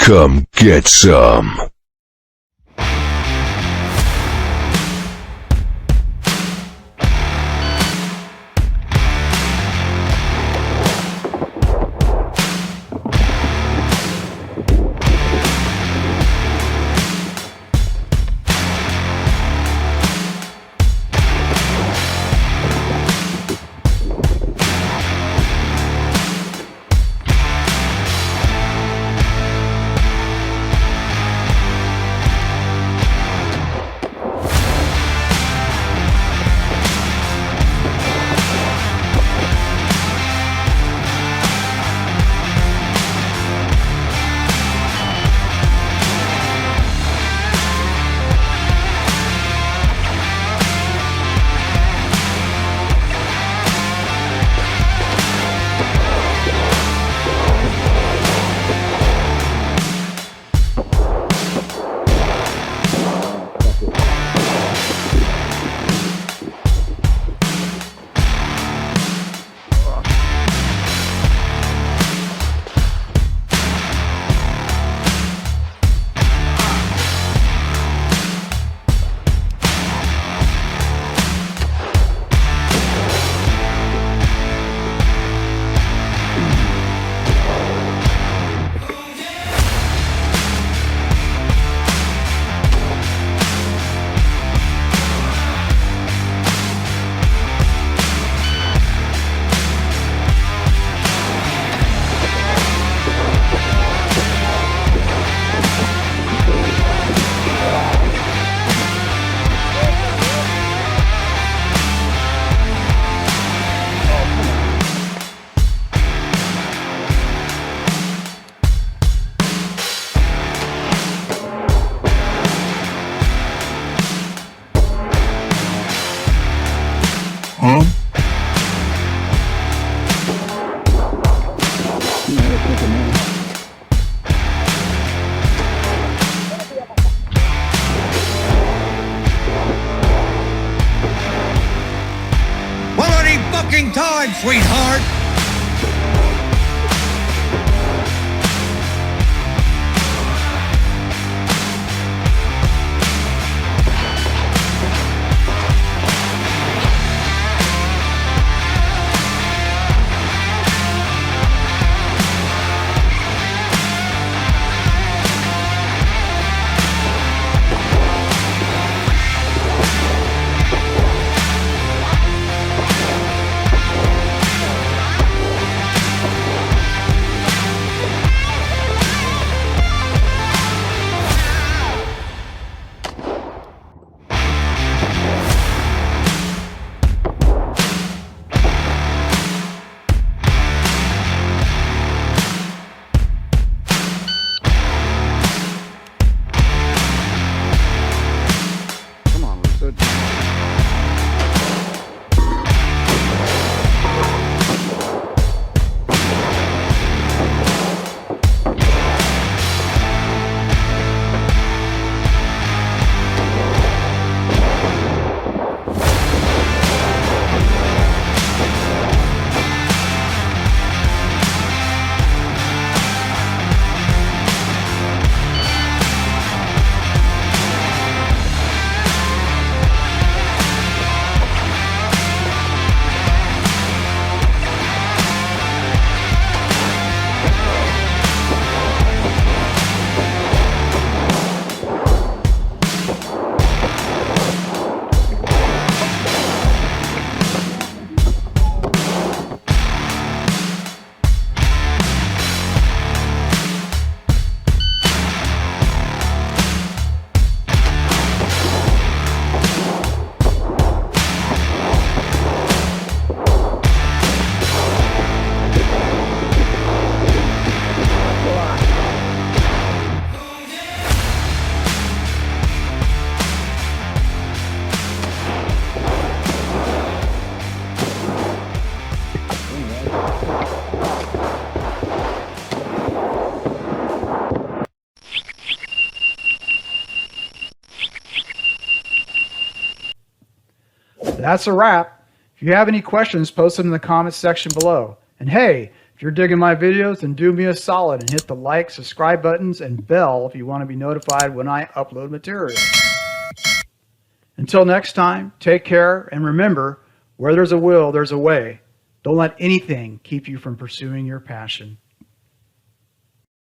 Come get some. Time, sweetheart! That's a wrap. If you have any questions, post them in the comments section below. And hey, If you're digging my videos, then do me a solid and hit the like, subscribe buttons, and bell if you want to be notified when I upload material. Until next time, take care, and remember, where there's a will, there's a way. Don't let anything keep you from pursuing your passion.